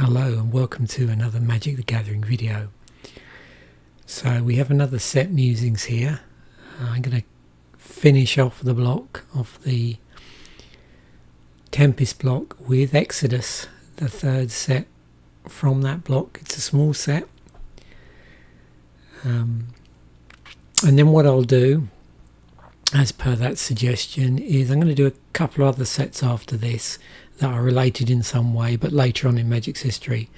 Hello and welcome to another Magic the Gathering video. So we have another set Musings here. I'm going to finish off the block of the Tempest block with Exodus, the third set from that block. It's a small set. And then what I'll do, as per that suggestion, is I'm going to do a couple of other sets after this that are related in some way, but later on in Magic's history.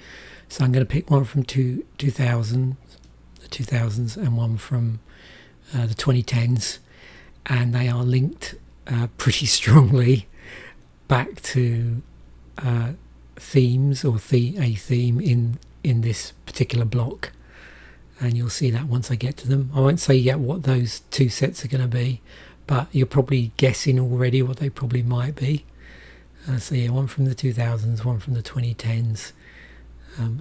So I'm going to pick one from the 2000s, and one from the 2010s, and they are linked pretty strongly back to themes or a theme in this particular block. And you'll see that once I get to them. I won't say yet what those two sets are going to be, but you're probably guessing already what they probably might be. So yeah, one from the 2000s, one from the 2010s,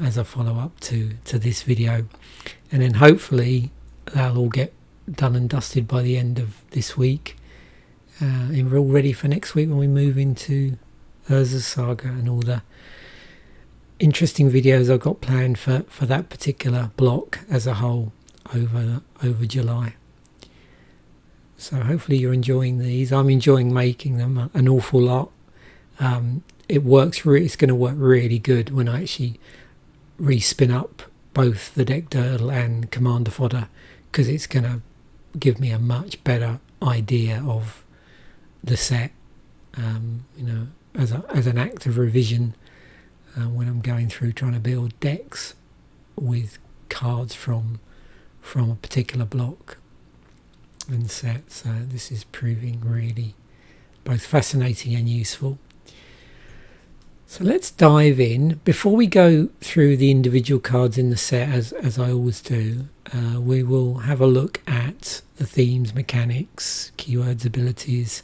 as I follow up to this video. And then hopefully they'll all get done and dusted by the end of this week. And we're all ready for next week when we move into Urza's Saga and all the interesting videos I've got planned for that particular block as a whole over July. So hopefully you're enjoying these. I'm enjoying making them an awful lot. It works. It's going to work really good when I actually respin up both the deck Durdle and Commander Fodder, because it's going to give me a much better idea of the set. As an act of revision. When I'm going through trying to build decks with cards from a particular block and set. So this is proving really both fascinating and useful. So let's dive in. Before we go through the individual cards in the set, as I always do, we will have a look at the themes, mechanics, keywords, abilities,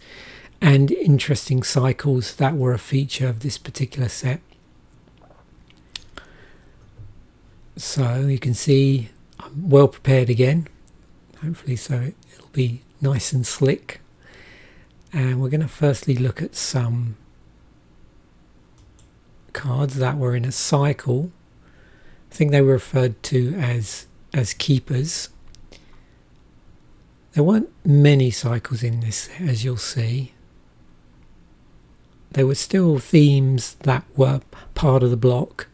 and interesting cycles that were a feature of this particular set. So you can see I'm well prepared again, hopefully, so it'll be nice and slick. And we're going to firstly look at some cards that were in a cycle. I think they were referred to as keepers. There weren't many cycles in this, as you'll see. There were still themes that were part of the block,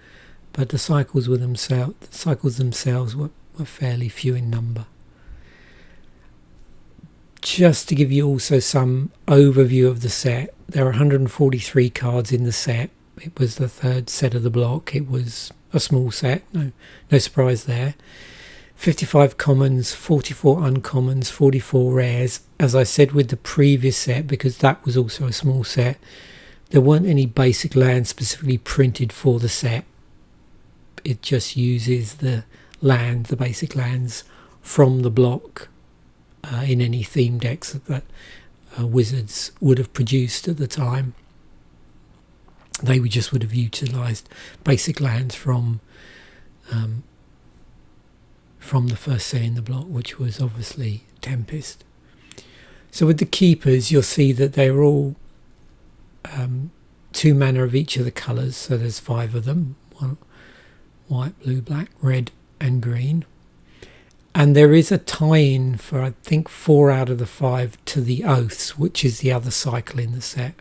but the cycles themselves were fairly few in number. Just to give you also some overview of the set, there are 143 cards in the set. It was the third set of the block. It was a small set, no surprise there. 55 commons, 44 uncommons, 44 rares. As I said with the previous set, because that was also a small set, there weren't any basic lands specifically printed for the set. It just uses the basic lands from the block in any theme decks that Wizards would have produced at the time. They would have utilised basic lands from the first set in the block, which was obviously Tempest. So with the keepers, you'll see that they're all 2 mana of each of the colours. So there's 5 of them: one, white, blue, black, red and green. And there is a tie-in for, I think, 4 out of the 5 to the Oaths, which is the other cycle in the set.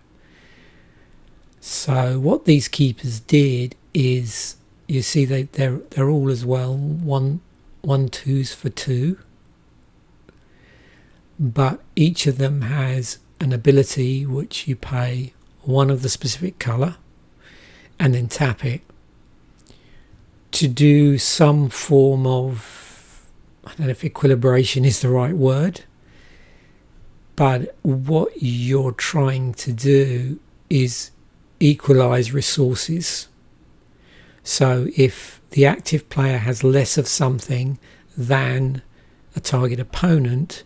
So what these keepers did is, you see they're all as well 1/2s for 2, but each of them has an ability which you pay 1 of the specific colour and then tap it to do some form of, I don't know if equilibration is the right word, but what you're trying to do is equalize resources. So if the active player has less of something than a target opponent,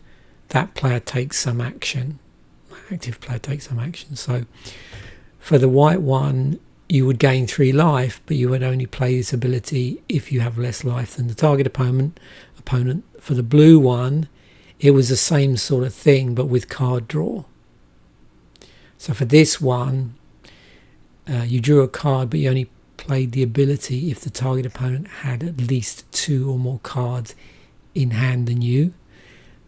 that player takes some action. The active player takes some action. So for the white one, you would gain 3 life, but you would only play this ability if you have less life than the target opponent. For the blue one, it was the same sort of thing, but with card draw. So for this one, you drew a card, but you only played the ability if the target opponent had at least 2 or more cards in hand than you.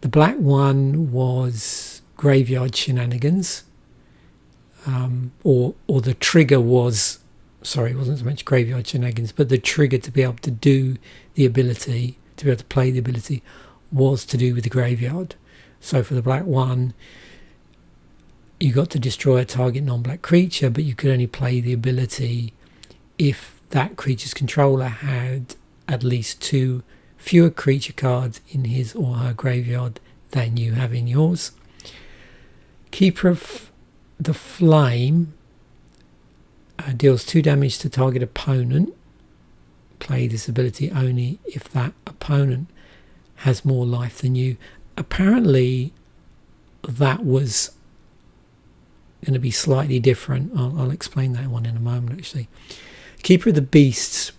The black one was graveyard shenanigans, or the trigger was, sorry, it wasn't so much graveyard shenanigans, but the trigger to be able to do the ability, to be able to play the ability, was to do with the graveyard. So for the black one, you got to destroy a target non-black creature, but you could only play the ability if that creature's controller had at least 2 fewer creature cards in his or her graveyard than you have in yours. Keeper of the Flame deals 2 damage to target opponent. Play this ability only if that opponent has more life than you. Apparently that was going to be slightly different. I'll explain that one in a moment actually. Keeper of the Beasts.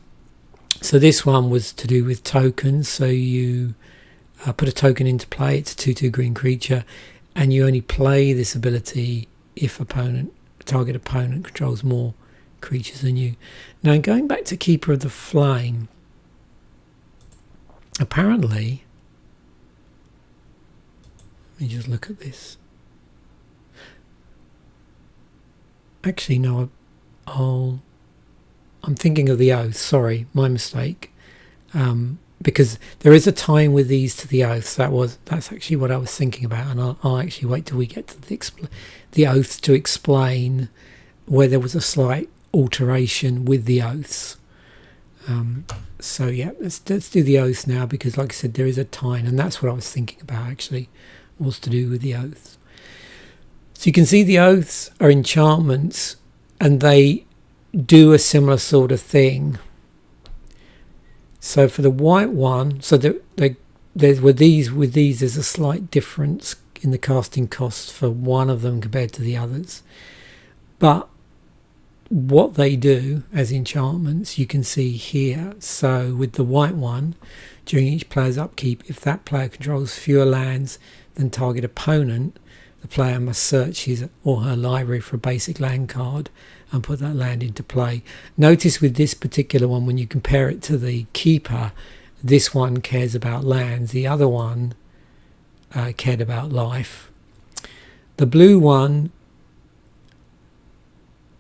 So this one was to do with tokens. So you put a token into play. It's a 2/2 green creature, and you only play this ability if target opponent controls more creatures than you. Now, going back to Keeper of the Flame, apparently, let me just look at this. Actually, no, I'm thinking of the Oath. Sorry, my mistake. Because there is a time with these to the Oaths. That's actually what I was thinking about, and I'll actually wait till we get to the Oaths to explain where there was a slight alteration with the Oaths. So yeah, let's do the Oaths now, because like I said, there is a time, and that's what I was thinking about actually, was to do with the Oaths. So you can see the Oaths are enchantments, and they do a similar sort of thing. So for the white one, so with these there's a slight difference in the casting costs for one of them compared to the others. But what they do as enchantments, you can see here. So with the white one, during each player's upkeep, if that player controls fewer lands than target opponent, the player must search his or her library for a basic land card and put that land into play. Notice with this particular one, when you compare it to the Keeper, this one cares about lands, the other one cared about life. The blue one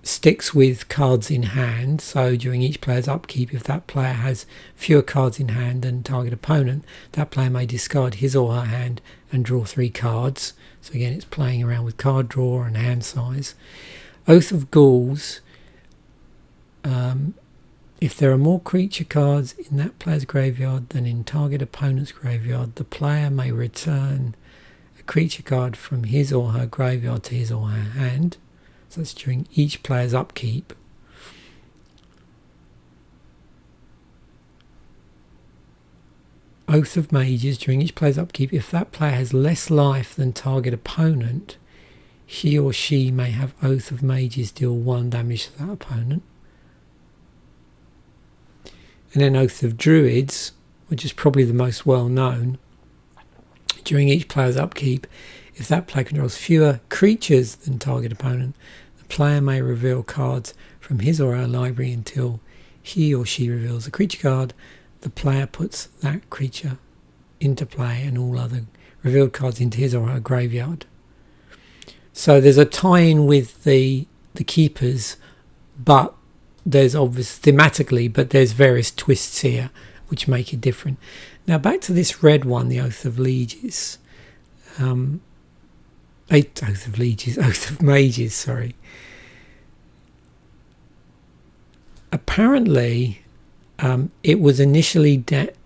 sticks with cards in hand, so during each player's upkeep, if that player has fewer cards in hand than target opponent, that player may discard his or her hand and draw 3 cards. So again, it's playing around with card draw and hand size. Oath of Ghouls, if there are more creature cards in that player's graveyard than in target opponent's graveyard, the player may return a creature card from his or her graveyard to his or her hand. So that's during each player's upkeep. Oath of Mages, during each player's upkeep, if that player has less life than target opponent, he or she may have Oath of Mages deal 1 damage to that opponent. And then Oath of Druids, which is probably the most well known, during each player's upkeep, if that player controls fewer creatures than target opponent, the player may reveal cards from his or her library until he or she reveals a creature card. The player puts that creature into play and all other revealed cards into his or her graveyard. So there's a tie-in with the Keepers, but there's obvious thematically, but there's various twists here which make it different. Now back to this red one, the Oath of Mages, sorry. Apparently, it was initially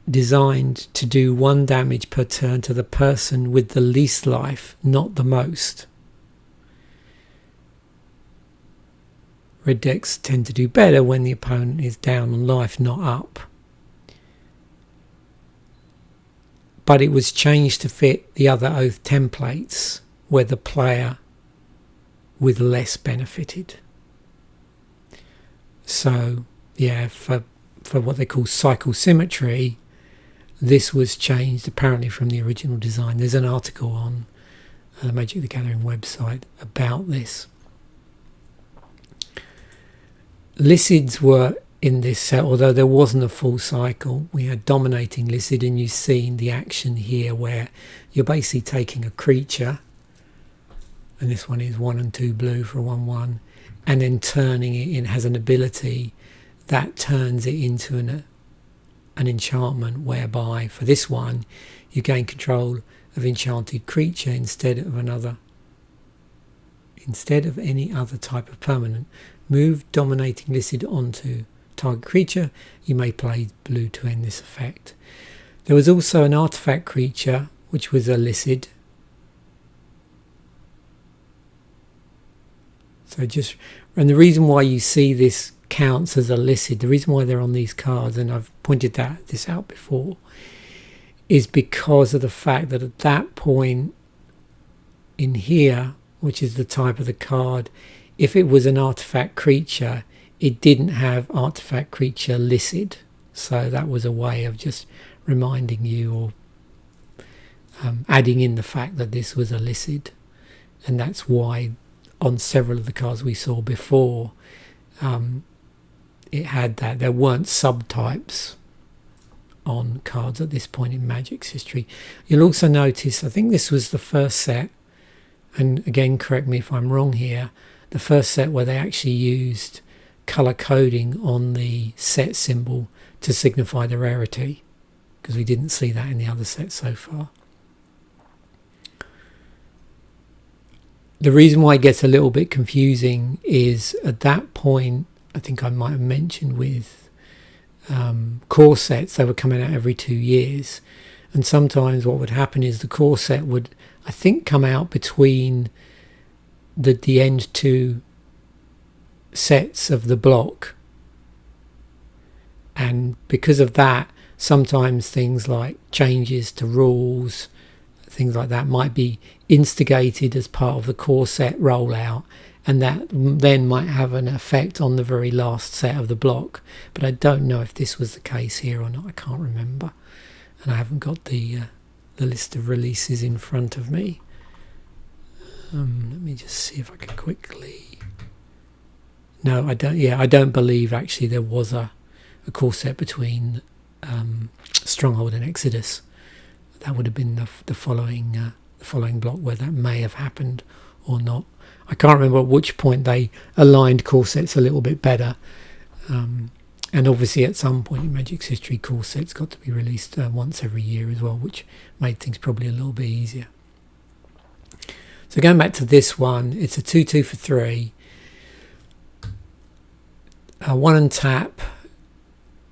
designed to do 1 damage per turn to the person with the least life, not the most. Red decks tend to do better when the opponent is down on life, not up. But it was changed to fit the other Oath templates where the player with less benefited. So, yeah, for what they call cycle symmetry, this was changed apparently from the original design. There's an article on the Magic the Gathering website about this. Lycids were in this set, although there wasn't a full cycle. We had dominating Licid, and you've seen the action here where you're basically taking a creature, and this one is 1 and 2 blue for a 1/1, and then turning it in, has an ability that turns it into an enchantment, whereby for this one you gain control of enchanted creature instead of any other type of permanent. Move dominating Licid onto target creature. You may play blue to end this effect. There was also an artifact creature which was a Licid. And the reason why you see this counts as a Licid, the reason why they're on these cards, and I've pointed this out before, is because of the fact that at that point in here, which is the type of the card, if it was an artifact creature, it didn't have artifact creature Licid. So that was a way of just reminding you, or adding in the fact that this was a Licid. And that's why on several of the cards we saw before, it had that. There weren't subtypes on cards at this point in Magic's history. You'll also notice, I think this was the first set, and again correct me if I'm wrong here, the first set where they actually used colour coding on the set symbol to signify the rarity, because we didn't see that in the other sets so far. The reason why it gets a little bit confusing is at that point, I think I might have mentioned with core sets, they were coming out every 2 years, and sometimes what would happen is the core set would, I think, come out between the end 2 sets of the block, and because of that, sometimes things like changes to rules, things like that, might be instigated as part of the core set rollout, and that then might have an effect on the very last set of the block. But I don't know if this was the case here or not. I can't remember, and I haven't got the list of releases in front of me. Let me just see if I can quickly. No, I don't. Yeah, I don't believe actually there was a core set between Stronghold and Exodus. That would have been the following block where that may have happened or not. I can't remember at which point they aligned core sets a little bit better. And obviously at some point in Magic's history, core sets got to be released once every year as well, which made things probably a little bit easier. So going back to this one, it's a 2/2 for 3. 1 and tap.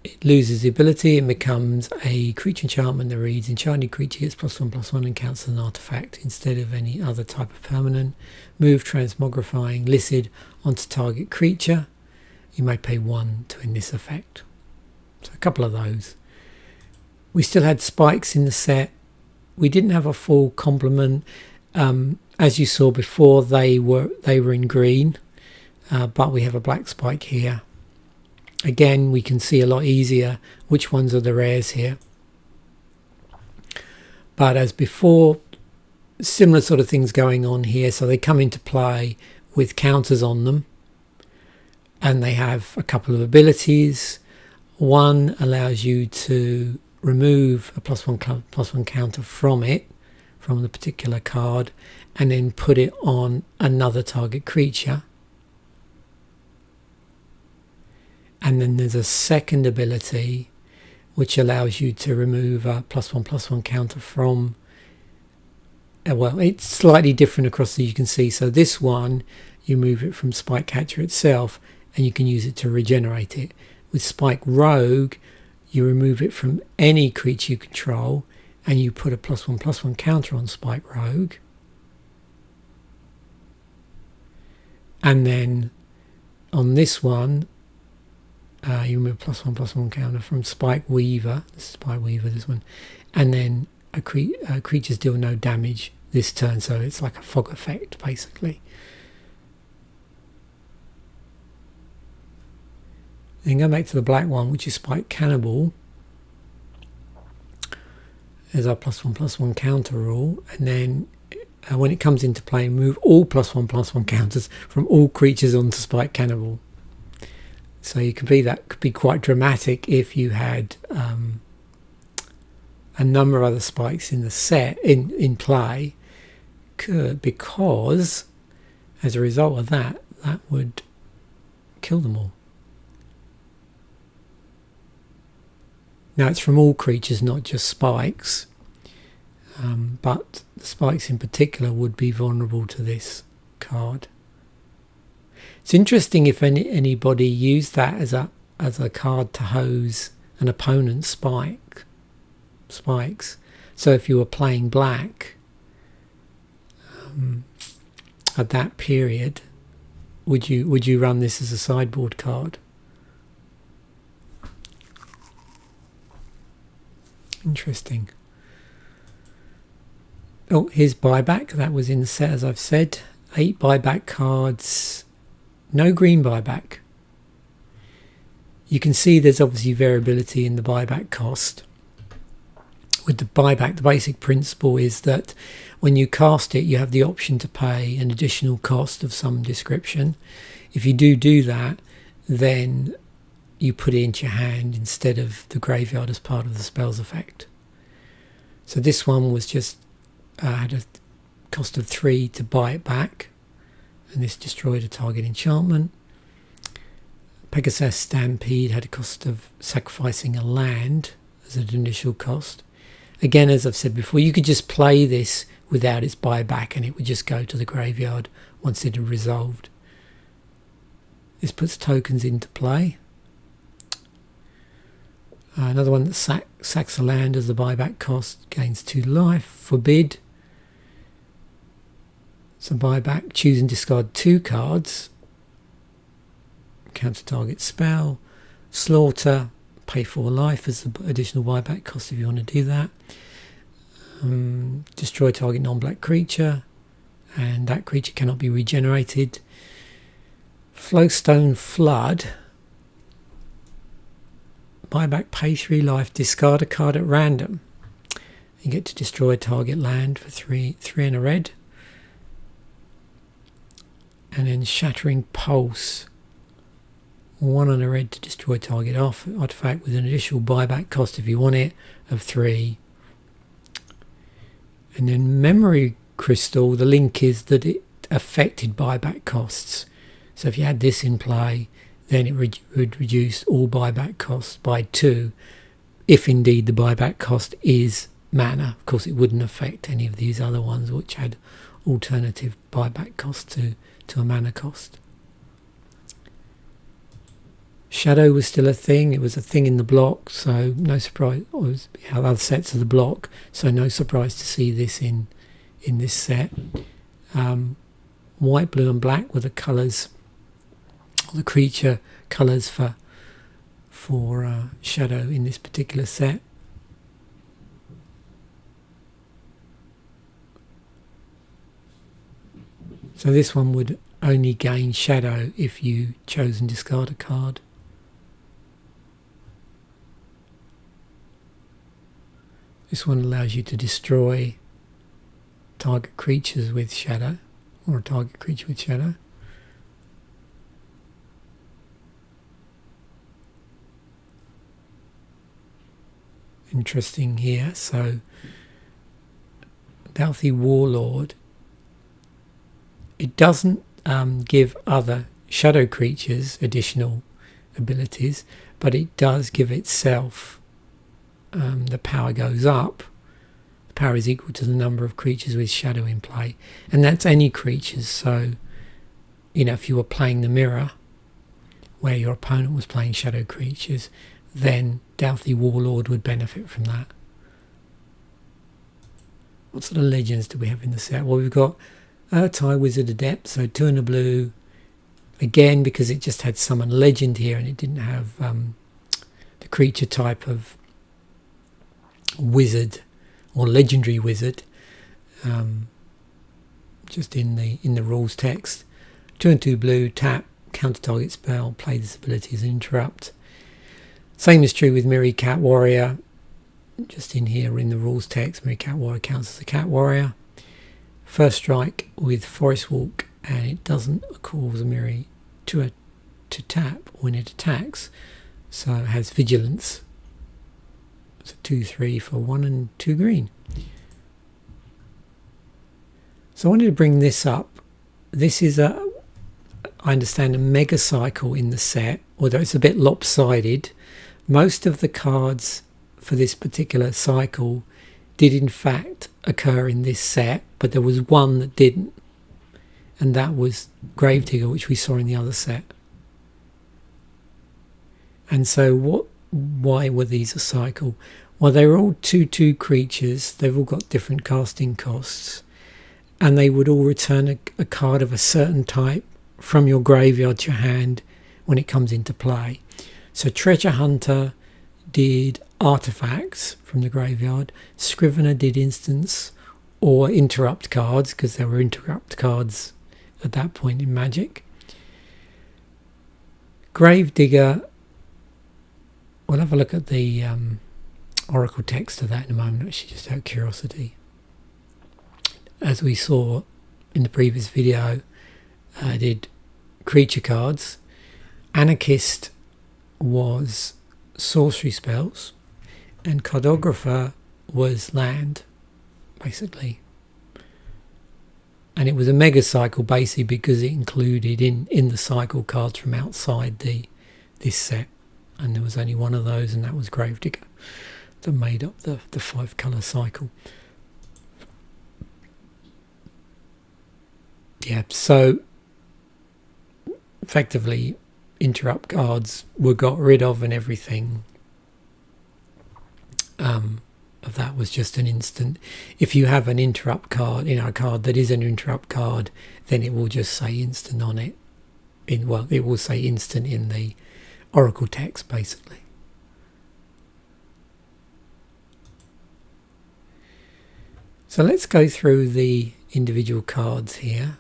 It loses the ability and becomes a creature enchantment that reads, enchanted creature gets +1/+1 and counts as an artifact instead of any other type of permanent. Move transmogrifying Licid onto target creature. You may pay 1 to end this effect. So a couple of those. We still had spikes in the set. We didn't have a full complement. As you saw before, they were in green, but we have a black spike here. Again, we can see a lot easier which ones are the rares here. But as before, similar sort of things going on here. So they come into play with counters on them, and they have a couple of abilities. One allows you to remove a +1/+1 counter from the particular card, and then put it on another target creature. And then there's a second ability which allows you to remove a +1/+1 counter from, well, it's slightly different across the, you can see. So this one, you move it from Spike Catcher itself, and you can use it to regenerate it. With Spike Rogue, you remove it from any creature you control, and you put a +1/+1 counter on Spike Rogue. And then on this one, you remove +1/+1 counter from Spike Weaver. This is Spike Weaver, this one. And then creatures deal no damage this turn, so it's like a fog effect, basically. Then go back to the black one, which is Spike Cannibal. There's our +1/+1 counter rule. And then when it comes into play, move all +1/+1 counters from all creatures onto Spike Cannibal. So you could be, that could be quite dramatic if you had a number of other spikes in the set in play, because as a result of that, that would kill them all. Now it's from all creatures, not just spikes, but the spikes in particular would be vulnerable to this card. It's interesting if anybody used that as a card to hose an opponent's spikes. So if you were playing black at that period, would you run this as a sideboard card? Interesting. Oh, here's buyback. That was in the set, as I've said. 8 buyback cards. No green buyback. You can see there's obviously variability in the buyback cost. With the buyback, the basic principle is that when you cast it, you have the option to pay an additional cost of some description. If you do that, then you put it into your hand instead of the graveyard as part of the spell's effect. So this one was just had a cost of 3 to buy it back, and this destroyed a target enchantment. Pegasus Stampede had a cost of sacrificing a land as an initial cost. Again, as I've said before, you could just play this without its buyback and it would just go to the graveyard once it had resolved. This puts tokens into play. Another one that sacks a land as the buyback cost, gains 2 life. Forbid. So buyback, choose and discard 2 cards. Counter target spell. Slaughter, pay 4 life as the additional buyback cost if you want to do that. Destroy target non-black creature, and that creature cannot be regenerated. Flowstone Flood. Buyback, pay 3 life, discard a card at random. You get to destroy a target land for 3 and a red. And then Shattering Pulse. 1 and a red to destroy target artifact with an additional buyback cost if you want it of 3. And then Memory Crystal, the link is that it affected buyback costs. So if you had this in play, then it would reduce all buyback costs by 2, if indeed the buyback cost is mana. Of course, it wouldn't affect any of these other ones which had alternative buyback costs to a mana cost. Shadow was still a thing. It was a thing in the block, so no surprise. It was other sets of the block, so no surprise to see this in this set. White, blue, and black were the colours, the creature colours for Shadow in this particular set. So this one would only gain Shadow if you chose and discard a card. This one allows you to destroy target creatures with Shadow, or a target creature with Shadow. Interesting here. So Dalthy Warlord, it doesn't give other shadow creatures additional abilities, but it does give itself, the power goes up. The power is equal to the number of creatures with shadow in play, and that's any creatures. So, you know, if you were playing the mirror where your opponent was playing shadow creatures, then Dalthy Warlord would benefit from that. What sort of legends do we have in the set? Well, we've got Urtai Wizard Adept, so 2 and a blue. Again, because it just had summon legend here and it didn't have the creature type of wizard or legendary wizard, just in the rules text. 2 and 2 blue, tap, counter target spell, play this ability as an interrupt. Same is true with Mirri Cat Warrior, just in here in the rules text. Mirri Cat Warrior counts as a cat warrior. First strike with Forest Walk, and it doesn't cause a Mirri to to tap when it attacks. So it has vigilance. So 2/3 for 1 and 2 green. So I wanted to bring this up. This is I understand, a mega cycle in the set, although it's a bit lopsided. Most of the cards for this particular cycle did in fact occur in this set, but there was one that didn't, and that was Gravedigger, which we saw in the other set. And so why were these a cycle? Well, they were all 2/2 creatures. They've all got different casting costs, and they would all return a card of a certain type from your graveyard to your hand when it comes into play. So Treasure Hunter did artifacts from the graveyard. Scrivener did instants or interrupt cards, because there were interrupt cards at that point in Magic. Gravedigger, we'll have a look at the Oracle text of that in a moment, actually, just out of curiosity. As we saw in the previous video, I did creature cards. Anarchist was sorcery spells, and Cartographer was land, basically. And it was a mega cycle basically because it included in the cycle cards from outside this set, and there was only one of those, and that was Gravedigger, that made up the 5-colour cycle. Yeah, so effectively interrupt cards were got rid of, and everything of that was just an instant. If you have an interrupt card, a card that is an interrupt card, then it will just say instant on it. It will say instant in the Oracle text, basically. So let's go through the individual cards here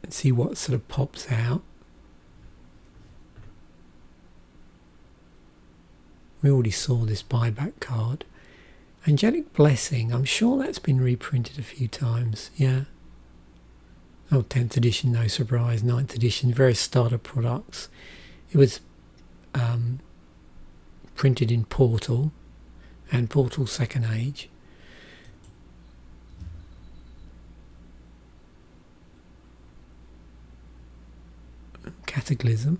and see what sort of pops out. We already saw this buyback card. Angelic Blessing, I'm sure that's been reprinted a few times, yeah. Oh, 10th edition, no surprise. 9th edition, various starter products. It was printed in Portal and Portal Second Age. Cataclysm.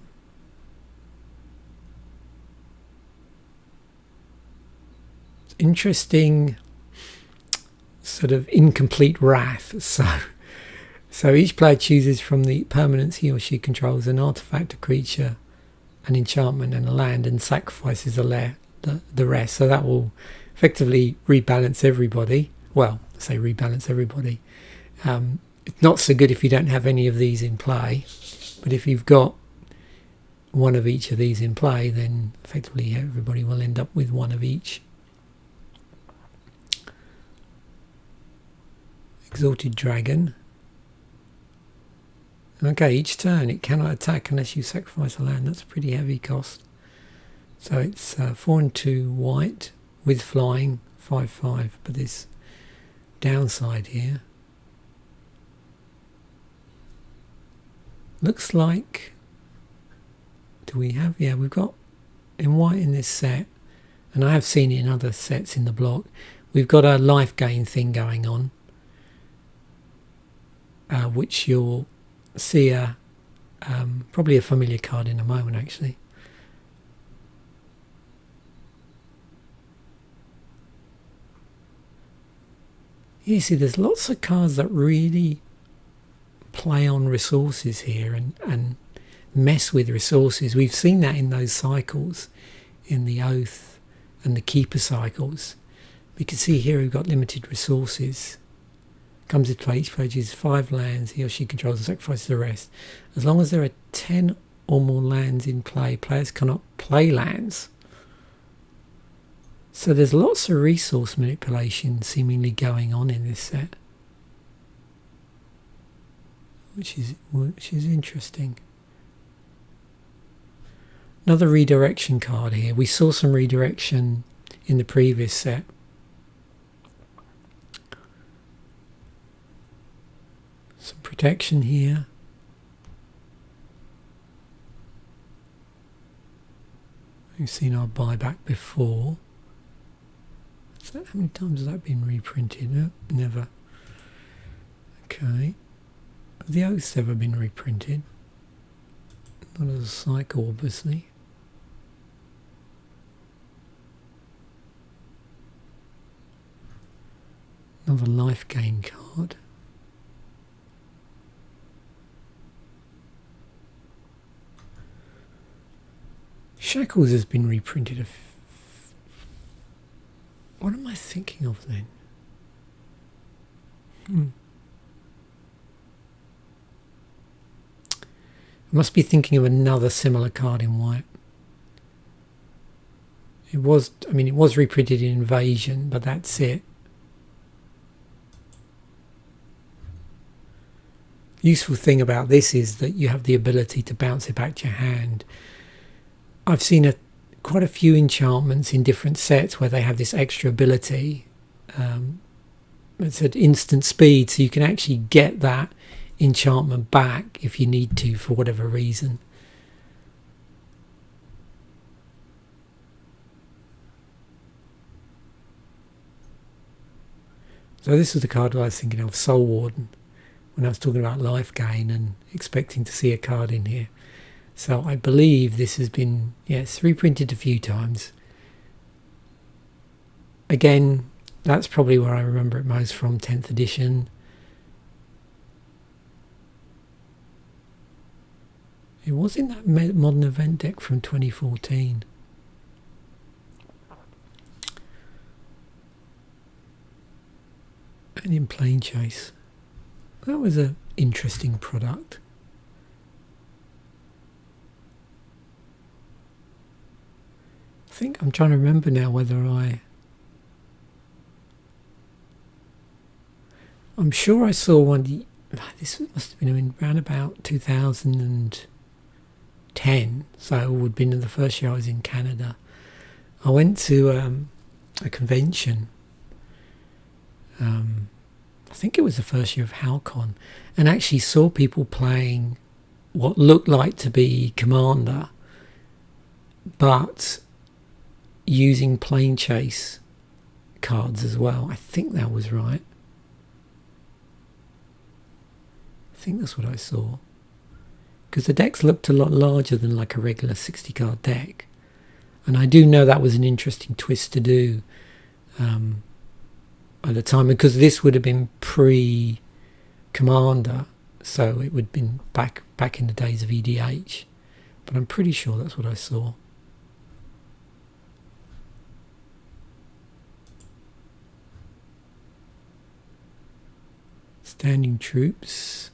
Interesting sort of incomplete wrath. So each player chooses from the permanents he or she controls an artifact, a creature, an enchantment and a land, and sacrifices the rest. So that will effectively rebalance everybody. Well, I say rebalance everybody. It's not so good if you don't have any of these in play, but if you've got one of each of these in play, then effectively everybody will end up with one of each. Exalted Dragon. Okay, each turn it cannot attack unless you sacrifice a land. That's a pretty heavy cost. So it's 4 and 2 white with flying, 5/5. But this downside here looks like, do we have, yeah, we've got in white in this set, and I have seen it in other sets in the block, we've got a life gain thing going on, which you'll see probably a familiar card in a moment, actually. You see, there's lots of cards that really play on resources here and mess with resources. We've seen that in those cycles, in the Oath and the Keeper cycles. We can see here we've got limited resources. Comes into play, each player chooses 5 lands he or she controls and sacrifices the rest. As long as there are 10 or more lands in play, players cannot play lands. So there's lots of resource manipulation seemingly going on in this set, which is interesting. Another redirection card here. We saw some redirection in the previous set. Some protection here. We've seen our buyback before. So how many times has that been reprinted? No, never. Okay. Have the oaths ever been reprinted? Not as a cycle, obviously. Another life gain card. Shackles has been reprinted. What am I thinking of then? I must be thinking of another similar card in white. It was reprinted in Invasion, but that's it. The useful thing about this is that you have the ability to bounce it back to your hand. I've seen quite a few enchantments in different sets where they have this extra ability. It's at instant speed, so you can actually get that enchantment back if you need to for whatever reason. So this was the card I was thinking of, Soul Warden, when I was talking about life gain and expecting to see a card in here. So I believe this has been, yes, reprinted a few times. Again, that's probably where I remember it most from, 10th edition. It was in that modern event deck from 2014. And in Plane Chase. That was an interesting product. I think I'm trying to remember now whether I'm sure I saw one. This must have been around about 2010, so it would have been in the first year I was in Canada. I went to a convention. I think it was the first year of Halcon, and actually saw people playing what looked like to be Commander, but using Plane Chase cards as well. I think that was right. I think that's what I saw. Because the decks looked a lot larger than like a regular 60 card deck. And I do know that was an interesting twist to do at the time, because this would have been pre-Commander, so it would have been back in the days of EDH. But I'm pretty sure that's what I saw. Standing troops.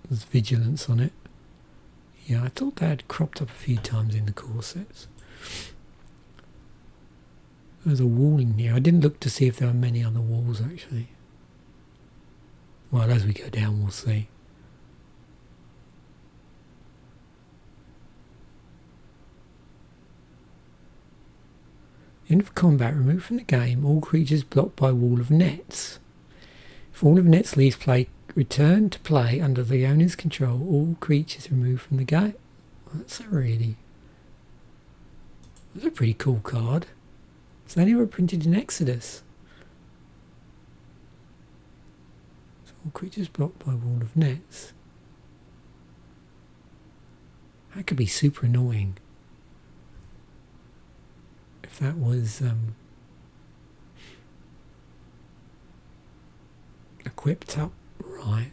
There's vigilance on it. Yeah, I thought that had cropped up a few times in the core sets. There's a wall in here. I didn't look to see if there were many other walls actually. Well, as we go down we'll see. End of combat. Remove from the game all creatures blocked by wall of nets. If wall of nets leaves play, return to play under the owner's control. All creatures removed from the game. That's a pretty cool card. It's only reprinted in Exodus. So all creatures blocked by wall of nets. That could be super annoying. If that was equipped up right.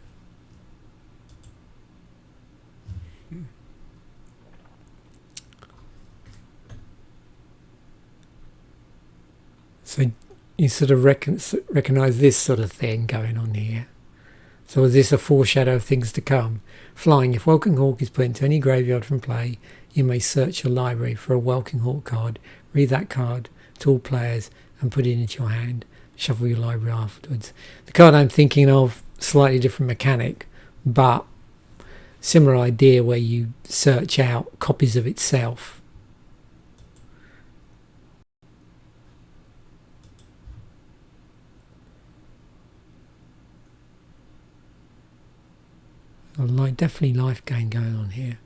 So you sort of recognise this sort of thing going on here. So is this a foreshadow of things to come? Flying. If Welcome Hawk is put into any graveyard from play, you may search your library for a Welcome Hawk card, read that card to all players and put it into your hand. Shuffle your library afterwards. The card I'm thinking of, slightly different mechanic, but similar idea where you search out copies of itself. So definitely life gain going on here.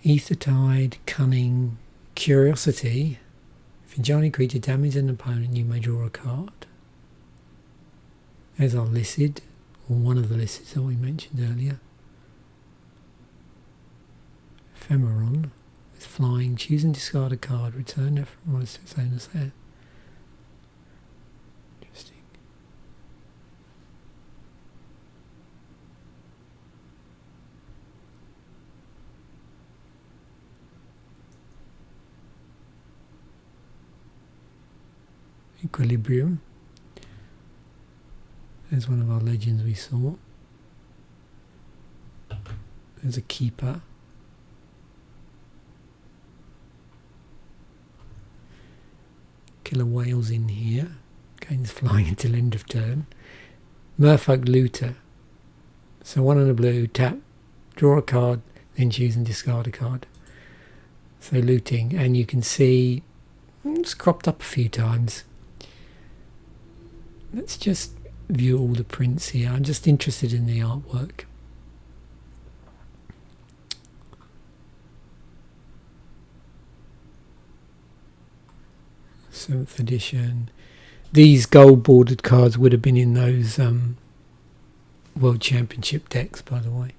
Ethertide, Cunning, Curiosity. If enchanting creature damages an opponent, you may draw a card. There's our Lycid, or one of the Lycids that we mentioned earlier. Ephemeron, with flying, choose and discard a card, return Ephemeron to its owner's hand. Interesting. Equilibrium. There's one of our legends we saw. There's a Keeper. Killer Whales in here. Gains flying until end of turn. Merfolk Looter. So 1 and a blue, tap, draw a card, then choose and discard a card. So looting, and you can see it's cropped up a few times. Let's just view all the prints here. I'm just interested in the artwork. Seventh edition. These gold bordered cards would have been in those World Championship decks, by the way.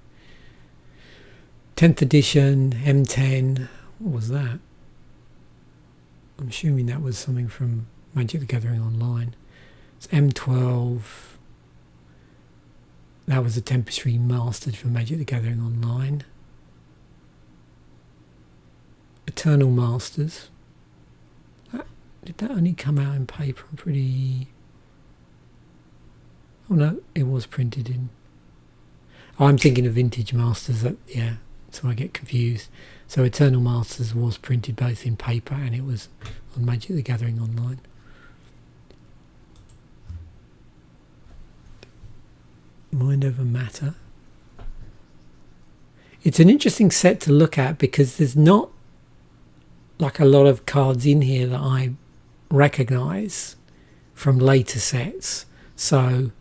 10th edition, M10. What was that? I'm assuming that was something from Magic the Gathering Online. It's M12. That was a Tempest Remastered from Magic the Gathering Online. Eternal Masters. Did that only come out in paper? I'm pretty... Oh no, it was printed in... Oh, I'm thinking of Vintage Masters. Yeah, that's why I get confused. So Eternal Masters was printed both in paper and it was on Magic the Gathering Online. Mind Over Matter. It's an interesting set to look at because there's not like a lot of cards in here that I recognise from later sets. So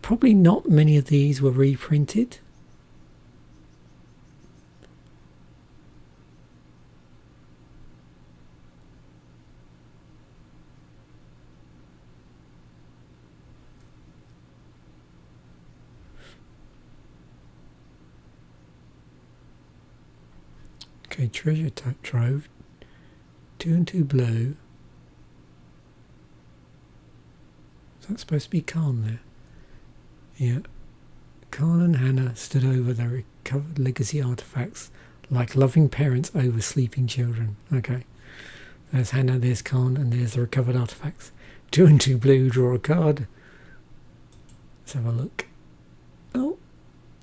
probably not many of these were reprinted. Okay, Treasure Trove, 2 and 2 blue. Is that supposed to be Khan there? Yeah. Khan and Hannah stood over their recovered legacy artifacts like loving parents over sleeping children. Okay. There's Hannah, there's Khan, and there's the recovered artifacts. 2 and 2 blue, draw a card. Let's have a look. Oh,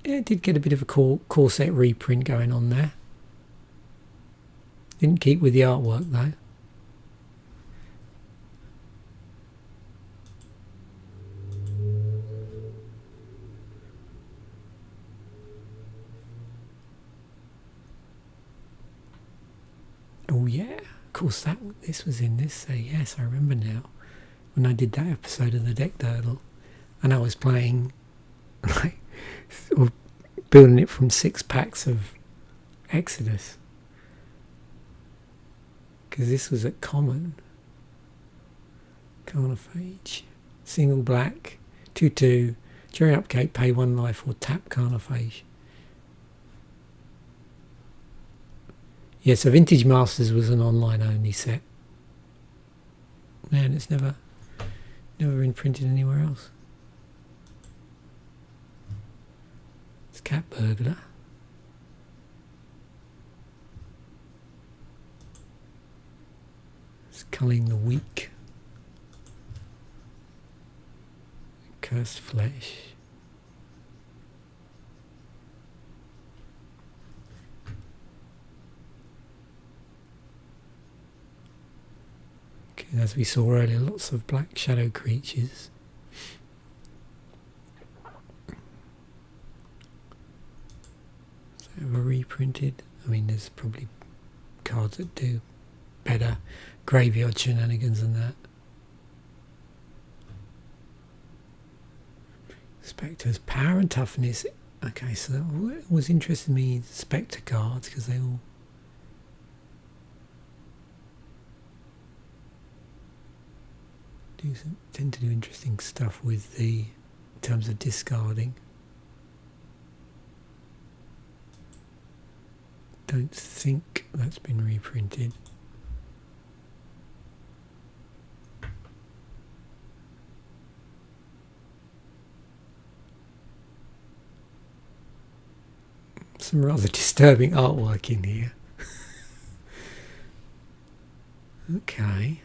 yeah, it did get a bit of a core set reprint going on there. Didn't keep with the artwork though. Oh yeah, of course this was in this. Yes, I remember now when I did that episode of the Deck Turtle, and I was playing, like, or building it from 6 packs of Exodus. Because this was at common. Carnophage. Single black. 2/2. During upkeep, pay 1 life or tap Carnophage. Yeah, so Vintage Masters was an online only set. Man, it's never been printed anywhere else. It's Cat Burglar. Culling the Weak. Cursed Flesh. Okay, as we saw earlier, lots of black shadow creatures. So ever reprinted? I mean, there's probably cards that do better graveyard shenanigans than that. It's Spectres, power and toughness. Okay, so that was interesting to me, Spectre cards, because they all tend to do interesting stuff with the in terms of discarding. Don't think that's been reprinted. Some rather disturbing artwork in here. Okay.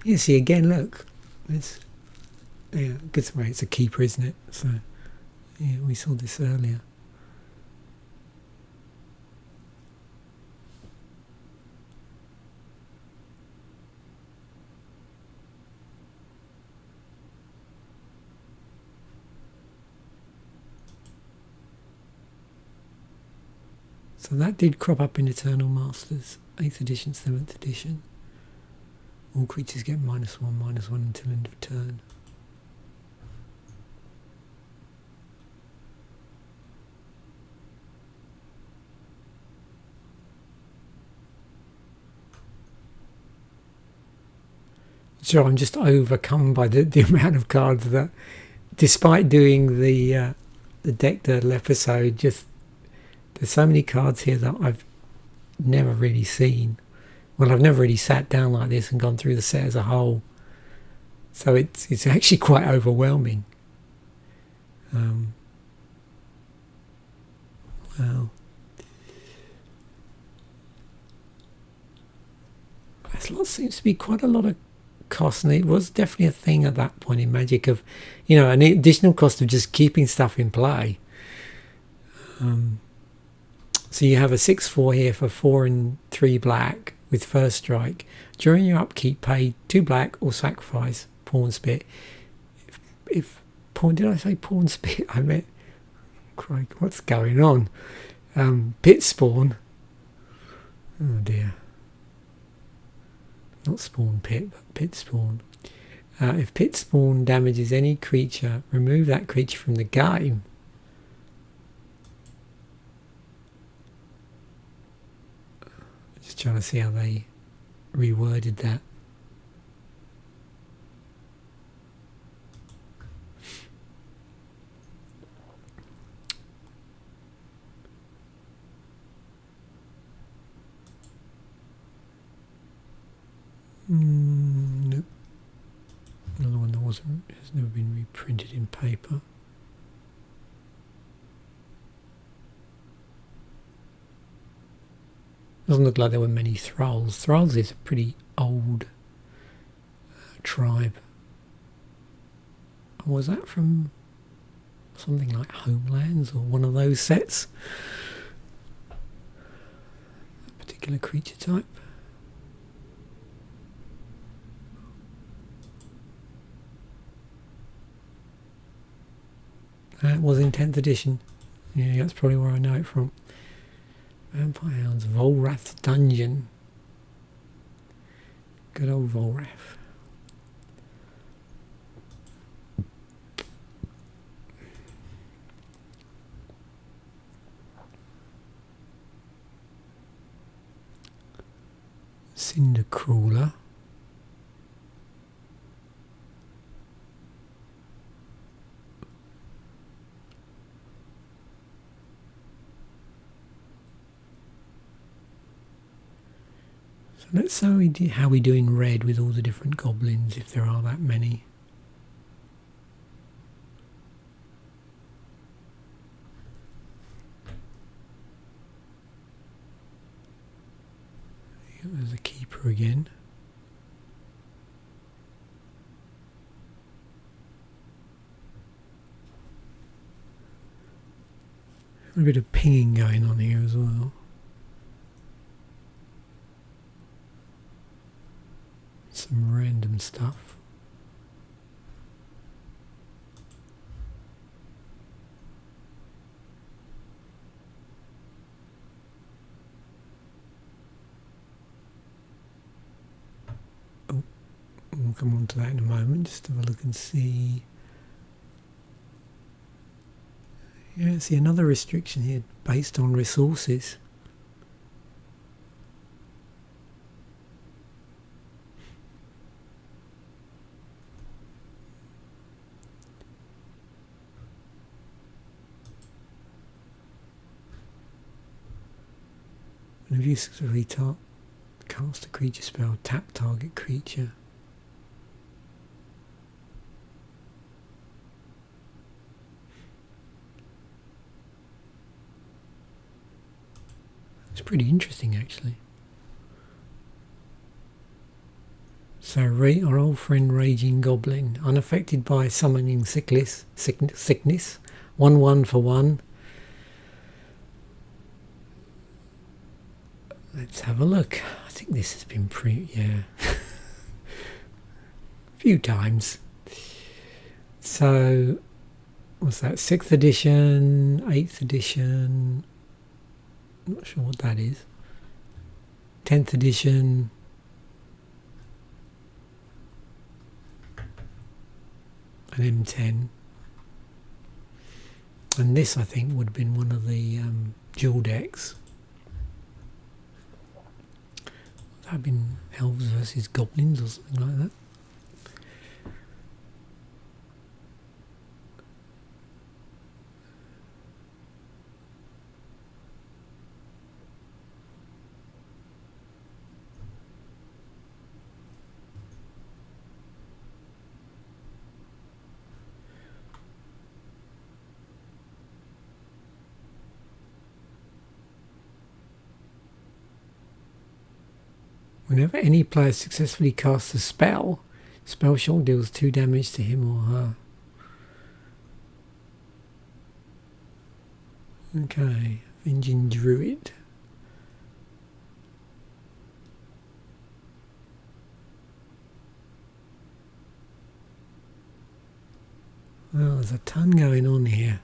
Yeah, see again, look. It's, yeah, good way. It's a keeper, isn't it? So, yeah, we saw this earlier. So that did crop up in Eternal Masters, 8th edition, 7th edition. All creatures get -1/-1 until end of turn. So I'm just overcome by the amount of cards that, despite doing the deck turtle episode, just there's so many cards here that I've never really seen. Well, I've never really sat down like this and gone through the set as a whole. So it's actually quite overwhelming. Well, there seems to be quite a lot of cost, and it was definitely a thing at that point in Magic of, you know, an additional cost of just keeping stuff in play. So you have a 6/4 here for 4 and 3 black with first strike. During your upkeep, pay 2 black or sacrifice pawn spit. If pawn, did I say pawn spit? I meant, Craig, what's going on? Pit spawn. Oh dear. Not spawn pit, but pit spawn. If pit spawn damages any creature, remove that creature from the game. Just trying to see how they reworded that. Nope. Another one that has never been reprinted in paper. Doesn't look like there were many thralls. Thralls is a pretty old tribe. Was that from something like Homelands or one of those sets? That particular creature type. That was in 10th edition. Yeah, that's probably where I know it from. Vampire Hounds, Volrath Dungeon. Good old Volrath. Cindercrawler. So let's see how we do in red with all the different goblins, if there are that many. Yeah, there's a keeper again. A bit of pinging going on here as well. Some random stuff. Oh, come on to that in a moment. Just have a look and see. Yeah, see another restriction here based on resources. And if you successfully cast a creature spell, tap target creature. It's pretty interesting, actually. So, our old friend Raging Goblin, unaffected by summoning sickness, 1/1 for 1. Let's have a look. I think this has been a few times. So, what's that? 6th edition, 8th edition. Not sure what that is. 10th edition. An M10. And this, I think, would have been one of the dual decks. Would that have been elves versus goblins or something like that? Whenever any player successfully casts a spell, spell shock deals 2 damage to him or her. Okay, Avenging Druid. Well, there's a ton going on here.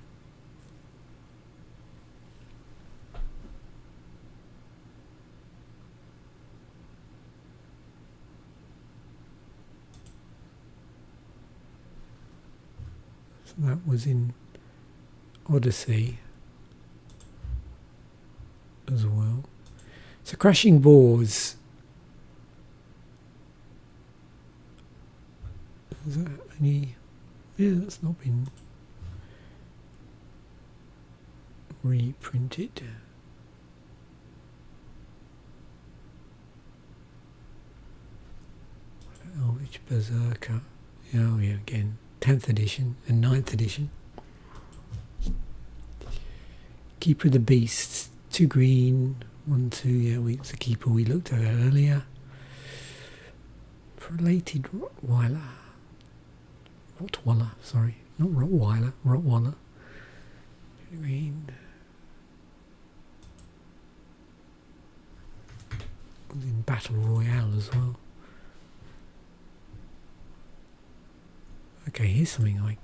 So that was in Odyssey as well. So Crashing Boars. Is that any? Yeah, that's not been reprinted. Elvish Berserker. Oh yeah, again. 10th edition and 9th edition. Keeper of the Beasts. 2 green. 1, 2. Yeah, it's the keeper we looked at earlier. Related Rottweiler. Sorry, not Rottweiler. Rottweiler. Green. Was in Battle Royale as well. Okay, here's something I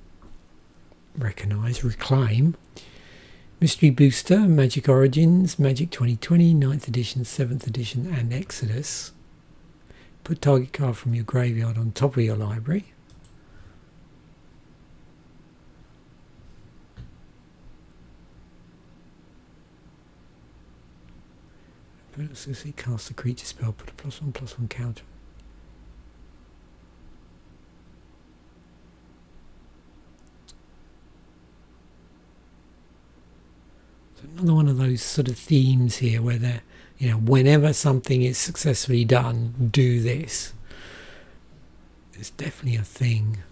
recognise. Reclaim. Mystery Booster, Magic Origins, Magic 2020, 9th edition, 7th edition, and Exodus. Put target card from your graveyard on top of your library. So he casts a creature spell, put a +1/+1 counter. So another one of those sort of themes here where they're, whenever something is successfully done, do this. It's definitely a thing.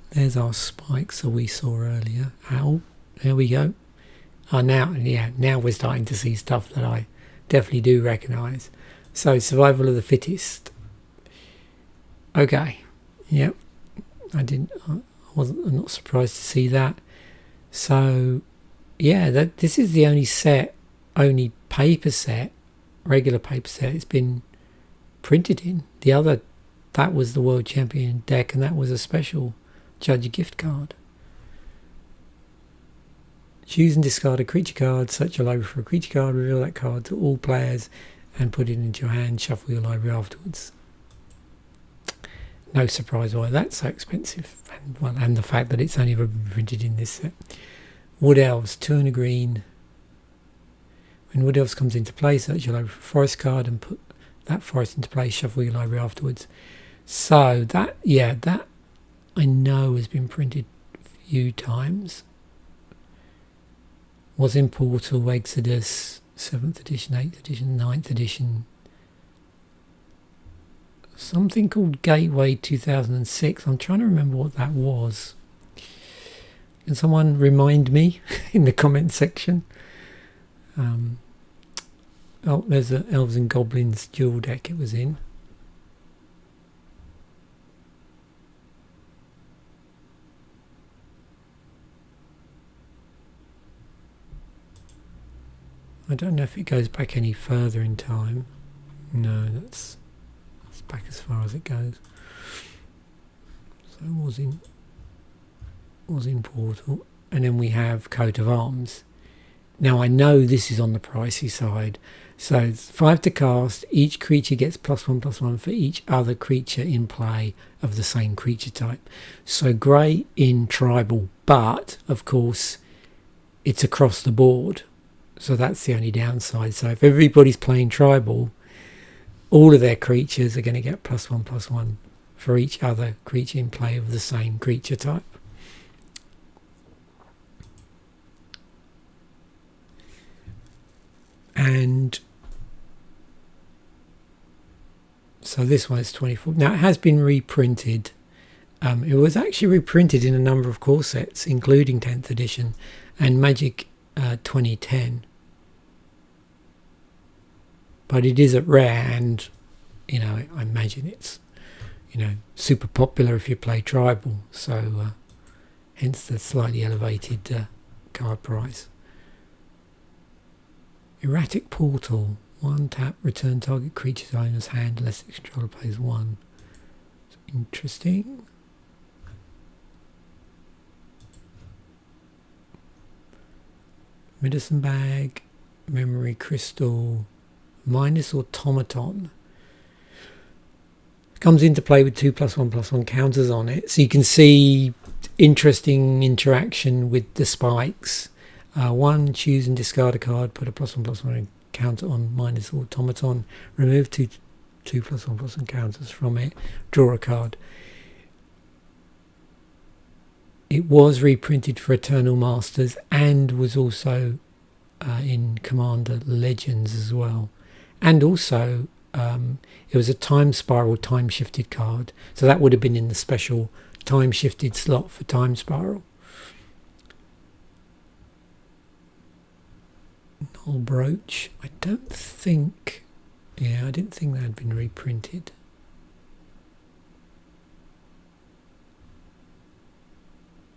There's our spikes that we saw earlier. Ow, there we go. Now we're starting to see stuff that I definitely do recognise. So, Survival of the Fittest. Okay, yep. I'm not surprised to see that. So, yeah, this is the only paper set, regular paper set it's been printed in. The other, that was the World Champion deck, and that was a special Judge gift card. Choose and discard a creature card, search your library for a creature card, reveal that card to all players and put it into your hand, shuffle your library afterwards. No surprise why that's so expensive, and the fact that it's only ever been printed in this set. Wood Elves, 2 and a green. When Wood Elves comes into play, search your library for a forest card and put that forest into play, shuffle your library afterwards. So that, yeah, that I know has been printed a few times. Was in Portal, Exodus, 7th edition, 8th edition, 9th edition. Something called Gateway 2006. I'm trying to remember what that was. Can someone remind me in the comment section? Oh, there's the Elves and Goblins dual deck it was in. I don't know if it goes back any further in time. No, that's back as far as it goes. So it was in Portal, and then we have Coat of Arms. Now I know this is on the pricey side, so it's 5 to cast. Each creature gets +1/+1 for each other creature in play of the same creature type. So great in tribal, but of course it's across the board, so that's the only downside. So if everybody's playing tribal, all of their creatures are going to get +1/+1 for each other creature in play of the same creature type. And so this one is 24. Now it has been reprinted. It was actually reprinted in a number of core sets, including 10th edition and Magic 2010. But it is at rare, and you know, I imagine it's, you know, super popular if you play tribal. So hence the slightly elevated card price. Erratic Portal, 1 tap, return target creature's owner's hand unless the controller plays 1. It's interesting. Medicine Bag, Memory Crystal, minus Automaton. Comes into play with 2+1/+1 counters on it, so you can see interesting interaction with the spikes. 1, choose and discard a card, put a +1/+1 counter on minus Automaton, remove 2+1/+1 counters from it, draw a card. It was reprinted for Eternal Masters and was also in Commander Legends as well. And also it was a Time Spiral time shifted card, so that would have been in the special time shifted slot for Time Spiral. Null Brooch, I don't think, yeah, I didn't think that had been reprinted.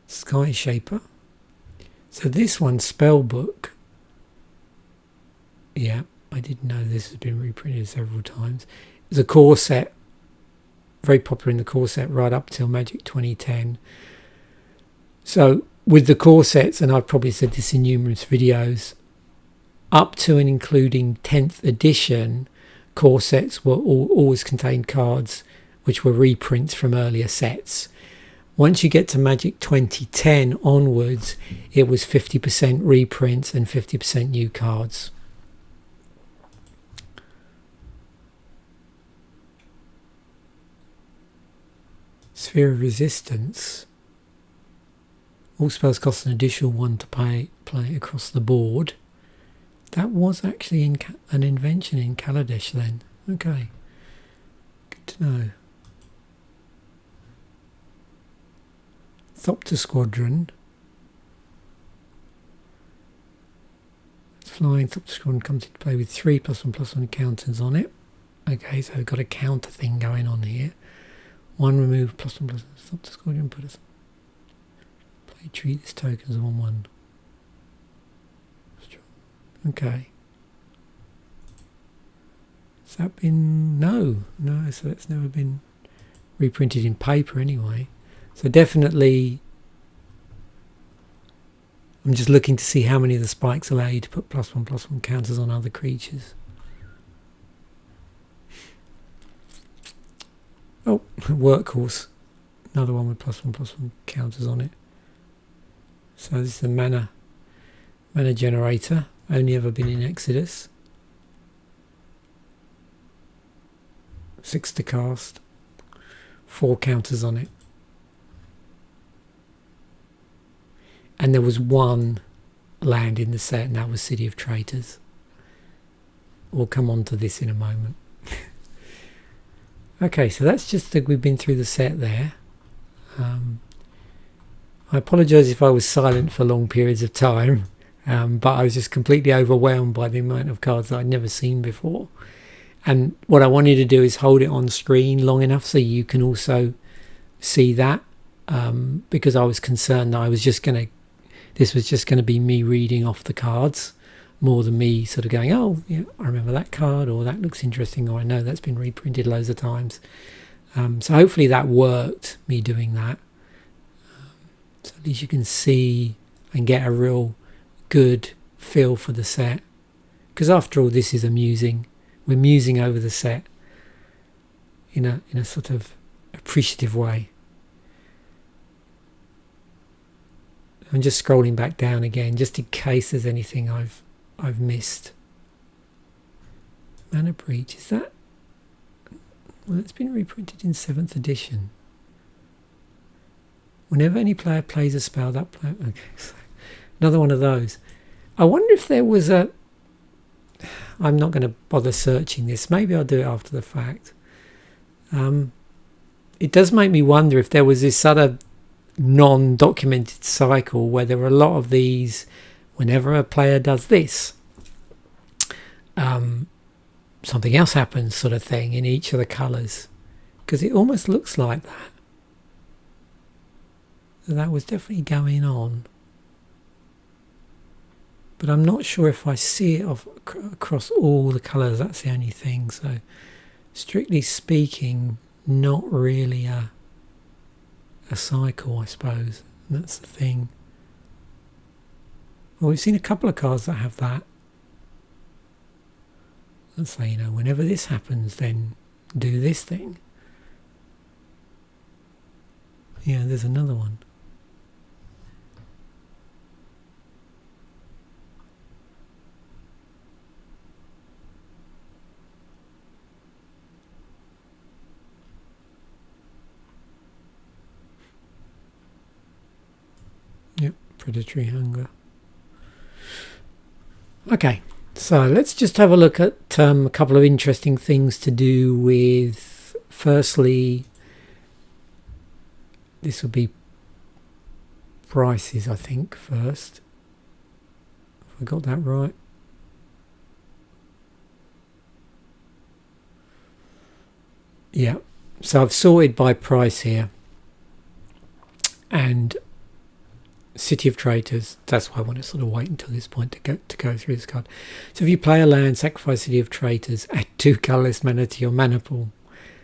Sky Shaper. So this one, Spellbook. Yeah, I didn't know this has been reprinted several times. It's a core set, very popular in the core set right up till Magic 2010. So with the core sets, and I've probably said this in numerous videos, up to and including 10th edition, core sets were always contained cards which were reprints from earlier sets. Once you get to Magic 2010 onwards, it was 50% reprints and 50% new cards. Sphere of Resistance. All spells cost an additional 1 to play across the board. That was actually an invention in Kaladesh then. Okay, good to know. Thopter Squadron. Flying Thopter Squadron comes into play with 3+1/+1 counters on it. Okay, so we've got a counter thing going on here. 1 remove +1/+1 Thopter Squadron, put us. Play, treat this token as a 1/1. Okay. Has that been... No, so that's never been reprinted in paper anyway. So definitely, I'm just looking to see how many of the spikes allow you to put +1/+1 counters on other creatures. Oh, workhorse. Another one with +1/+1 counters on it. So this is the mana generator. Only ever been in Exodus. 6 to cast. 4 counters on it. And there was 1 land in the set, and that was City of Traitors. We'll come on to this in a moment. Okay, so that's just that we've been through the set there. I apologise if I was silent for long periods of time, but I was just completely overwhelmed by the amount of cards that I'd never seen before. And what I wanted to do is hold it on screen long enough so you can also see that, because I was concerned that this was just going to be me reading off the cards more than me sort of going, oh, yeah, I remember that card, or that looks interesting, or I know that's been reprinted loads of times. So hopefully that worked, me doing that. So at least you can see and get a real good feel for the set. Because after all, this is a musing. We're musing over the set in a sort of appreciative way. I'm just scrolling back down again, just in case there's anything I've missed. Mana Breach, is that? Well, it's been reprinted in 7th edition. Whenever any player plays a spell, that player... Okay, so another one of those. I wonder if there was a... I'm not going to bother searching this. Maybe I'll do it after the fact. It does make me wonder if there was this other non-documented cycle where there were a lot of these, whenever a player does this, something else happens sort of thing in each of the colours. Because it almost looks like that. That was definitely going on. But I'm not sure if I see it across all the colours. That's the only thing. So, strictly speaking, not really a cycle, I suppose. And that's the thing. Well, we've seen a couple of cards that have that. Let's say, whenever this happens, then do this thing. Yeah, there's another one. Yep, predatory hunger. Okay, so let's just have a look at a couple of interesting things to do with, firstly, this would be prices, I think, first. Have I got that right? Yeah, so I've sorted by price here. And City of Traitors, that's why I want to sort of wait until this point to go through this card. So if you play a land, sacrifice City of Traitors, add 2 colourless mana to your mana pool.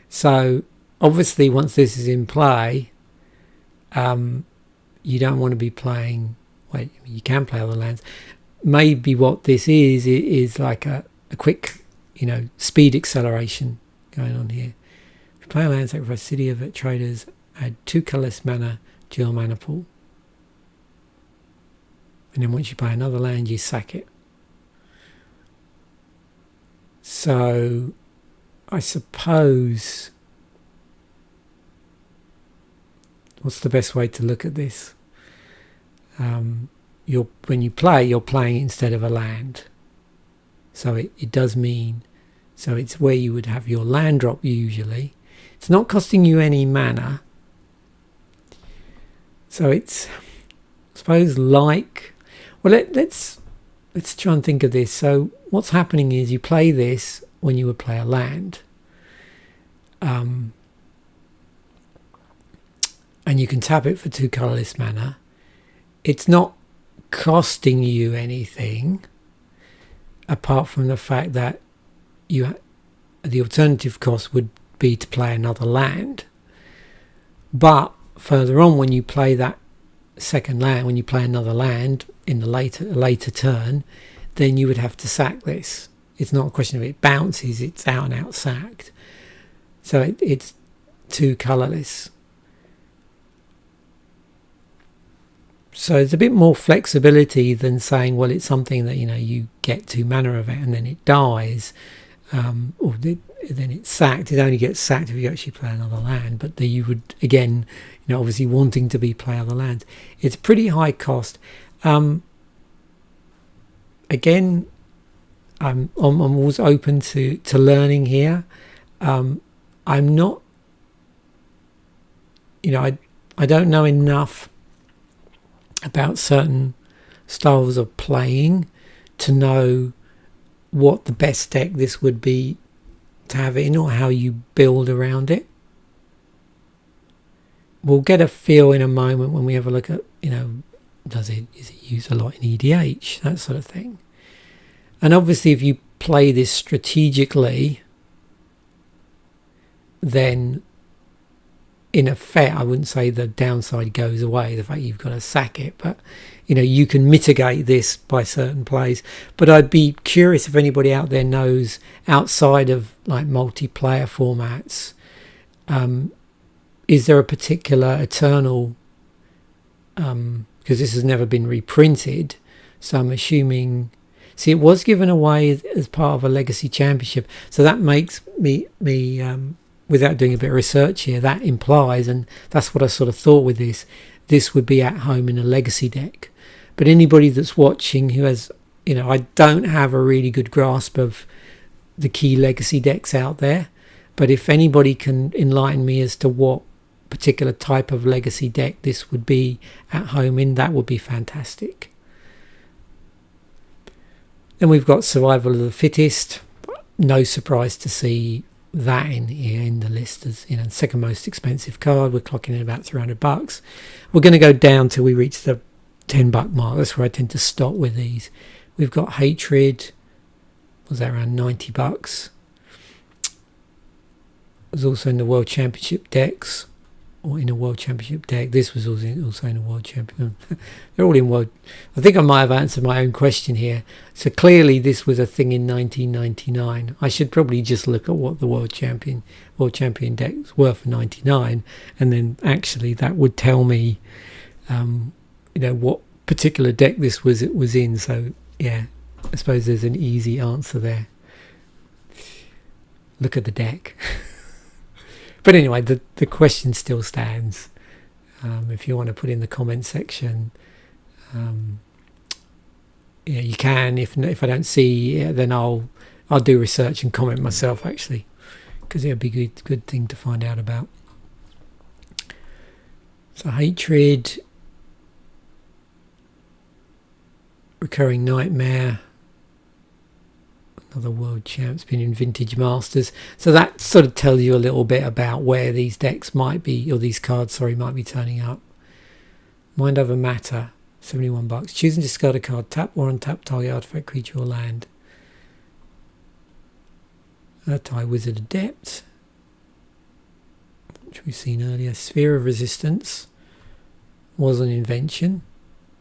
So obviously once this is in play, you don't want to be playing, well, you can play other lands. Maybe what this is like a quick, speed acceleration going on here. If you play a land, sacrifice City of Traitors, add 2 colourless mana to your mana pool. And then once you play another land, you sack it. So, I suppose, what's the best way to look at this? When you play, you're playing instead of a land. So it does mean, so it's where you would have your land drop usually. It's not costing you any mana. So it's, I suppose, like... Well, let's try and think of this. So what's happening is you play this when you would play a land. And you can tap it for 2 colourless mana. It's not costing you anything apart from the fact that the alternative cost would be to play another land. But further on, when you play that second land, when you play another land in the later turn, then you would have to sack this. It's not a question of it bounces, it's out and out sacked. So it's 2 colourless. So it's a bit more flexibility than saying, well, it's something that, you know, you get 2 mana of it and then it dies, or then it's sacked. It only gets sacked if you actually play another land, but you would, again, you know, obviously wanting to play other lands. It's pretty high cost. Again, I'm always open to learning here. I'm not, you know, I don't know enough about certain styles of playing to know what the best deck this would be to have it in, or how you build around it. We'll get a feel in a moment when we have a look at, you know, is it used a lot in EDH, that sort of thing. And obviously if you play this strategically, then in effect, I wouldn't say the downside goes away, the fact you've got to sack it, but you know, you can mitigate this by certain plays. But I'd be curious if anybody out there knows, outside of like multiplayer formats, is there a particular Eternal, because this has never been reprinted, so I'm assuming, see, it was given away as part of a Legacy Championship, so that makes me without doing a bit of research here, that implies, and that's what I sort of thought with this would be at home in a Legacy deck. But anybody that's watching who has, you know, I don't have a really good grasp of the key Legacy decks out there, but if anybody can enlighten me as to what particular type of Legacy deck this would be at home in, that would be fantastic. Then we've got Survival of the Fittest. No surprise to see that in here in the list as, you know, second most expensive card. We're clocking in about $300. We're going to go down till we reach the $10 mark. That's where I tend to stop with these. We've got Hatred. Was that around $90? It was also in the World Championship decks, or in a World Championship deck. This was also in a World Champion. They're all in World. I think I might have answered my own question here. So clearly this was a thing in 1999. I should probably just look at what the World Champion decks were for 99, and then actually that would tell me, you know, what particular deck this was in. So yeah, I suppose there's an easy answer there. Look at the deck. But anyway, the question still stands. If you want to put in the comment section, yeah, you can. If I don't see it, then I'll do research and comment myself, actually, because it'll be good thing to find out about. So Hatred, Recurring Nightmare, another World Champ's been in Vintage Masters. So that sort of tells you a little bit about where these decks might be, or these cards, sorry, might be turning up. Mind Over Matter, $71. Choose and discard a card. Tap or untap target artifact, creature or land. Tie Wizard Adept, which we've seen earlier. Sphere of Resistance was an invention.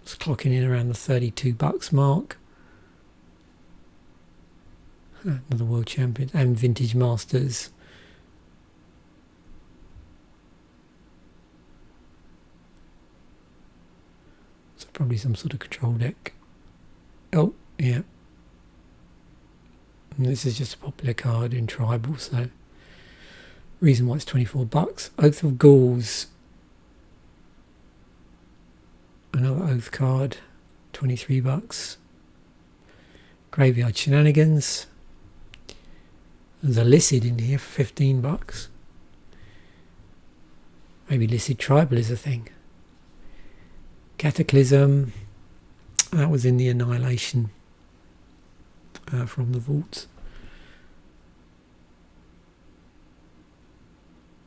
It's clocking in around the $32 mark. Another World Champion and Vintage Masters. So probably some sort of control deck. Oh, yeah. And this is just a popular card in Tribal, so reason why it's $24. Oath of Ghouls. Another Oath card, $23. Graveyard Shenanigans. There's a Licid in here for $15. Maybe Licid Tribal is a thing. Cataclysm. That was in the Annihilation from the vaults.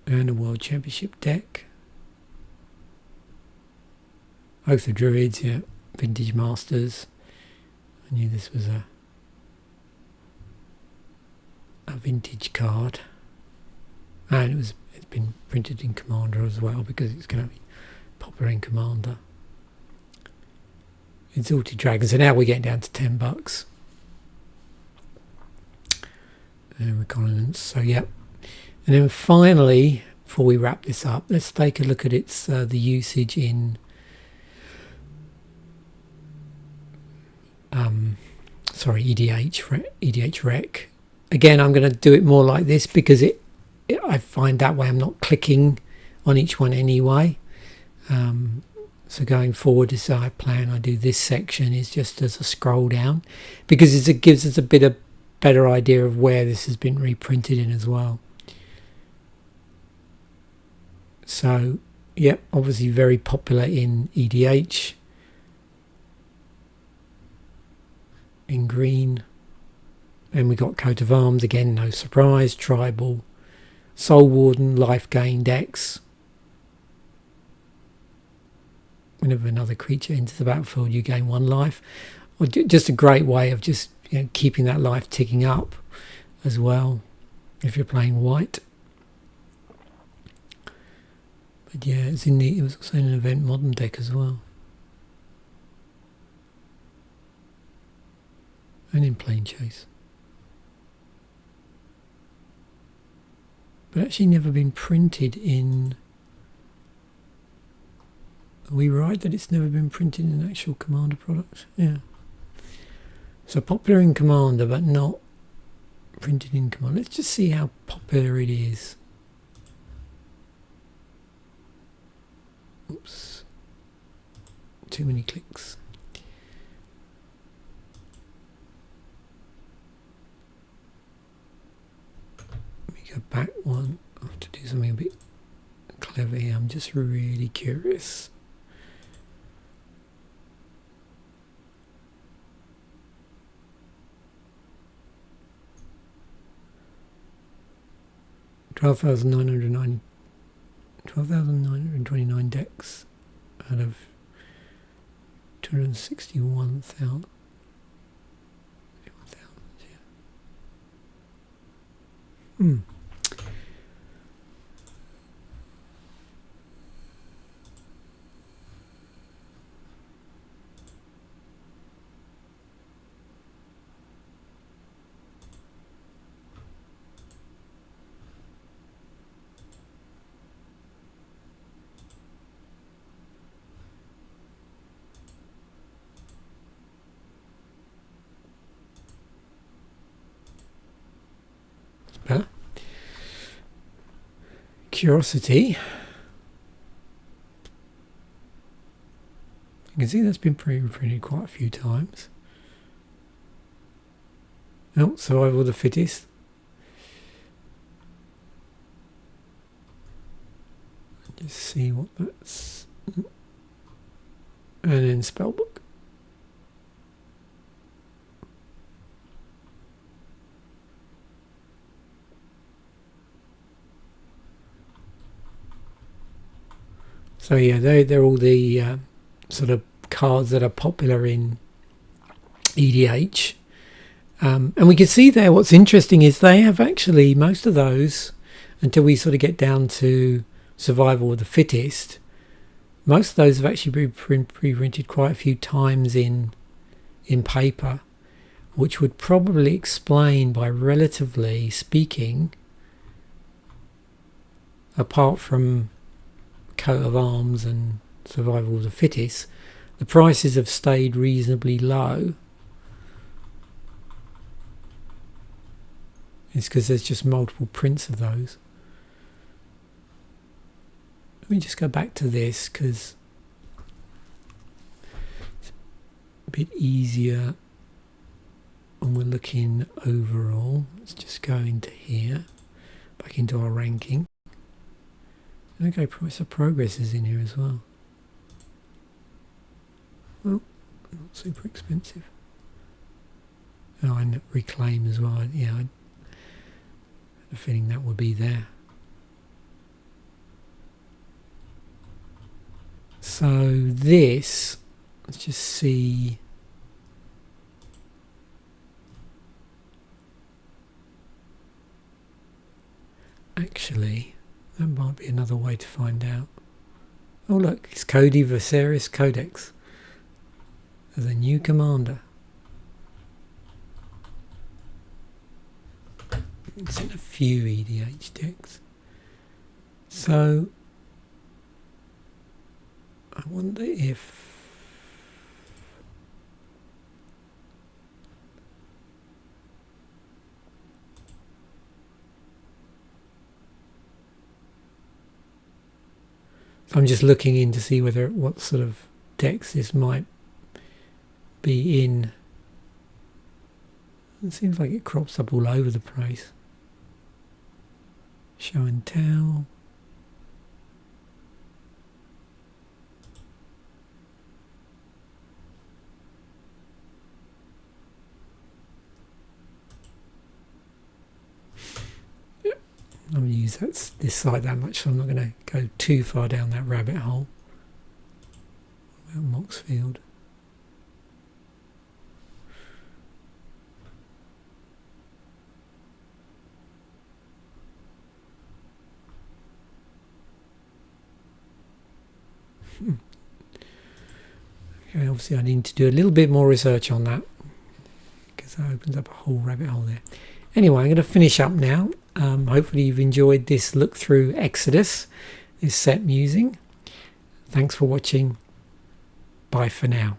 And a World Championship deck. Oath of Druids, yeah. Vintage Masters. I knew this was a vintage card, and it's been printed in Commander as well, because it's going to be popular in Commander. Exalted Dragon. So now we're getting down to $10. And Reconnaissance. So yeah, and then finally before we wrap this up, let's take a look at its the usage in EDH rec. Again, I'm going to do it more like this because I find that way I'm not clicking on each one anyway. So going forward, as I plan, I do this section is just as a scroll down, because it gives us a better idea of where this has been reprinted in as well. So, yep, obviously very popular in EDH. In green. And we got coat of arms, again, no surprise, tribal, soul warden, life gain decks. Whenever another creature enters the battlefield, you gain 1 life. Or just a great way of just keeping that life ticking up as well if you're playing white. But yeah, it was also in an event modern deck as well. And in Plane Chase. But actually never been printed in... Are we right that it's never been printed in an actual Commander product? Yeah. So popular in Commander, but not printed in Commander. Let's just see how popular it is. Oops. Too many clicks. Let me go back one. I have to do something a bit clever here. I'm just really curious. Twelve thousand nine hundred 29 decks out of 261,000. Yeah. Better. Curiosity. You can see that's been printed quite a few times. Oh, survival of the fittest. Just see what that's. And then spellbook. So yeah, they're all the sort of cards that are popular in EDH. And we can see there what's interesting is they have actually, most of those, until we sort of get down to survival of the fittest, most of those have actually been pre-printed quite a few times in paper, which would probably explain, by relatively speaking, apart from coat of arms and survival of the fittest, the prices have stayed reasonably low. It's because there's just multiple prints of those. Let me just go back to this because it's a bit easier when we're looking overall. Let's just go into here, back into our ranking. Okay, price of progress is in here as well. Well, not super expensive. Oh, and reclaim as well. Yeah, I had a feeling that would be there. So this, let's just see. Actually, that might be another way to find out. Oh look, it's Cody Viserys Codex as a new commander. It's in a few EDH decks. So I wonder if I'm just looking in to see whether what sort of decks this might be in. It seems like it crops up all over the place. Show and tell. I'm going to use this side that much, so I'm not going to go too far down that rabbit hole. About Moxfield. Okay, obviously I need to do a little bit more research on that, because that opens up a whole rabbit hole there. Anyway, I'm going to finish up now. Hopefully you've enjoyed this look through Exodus, this set Musing. Thanks for watching. Bye for now.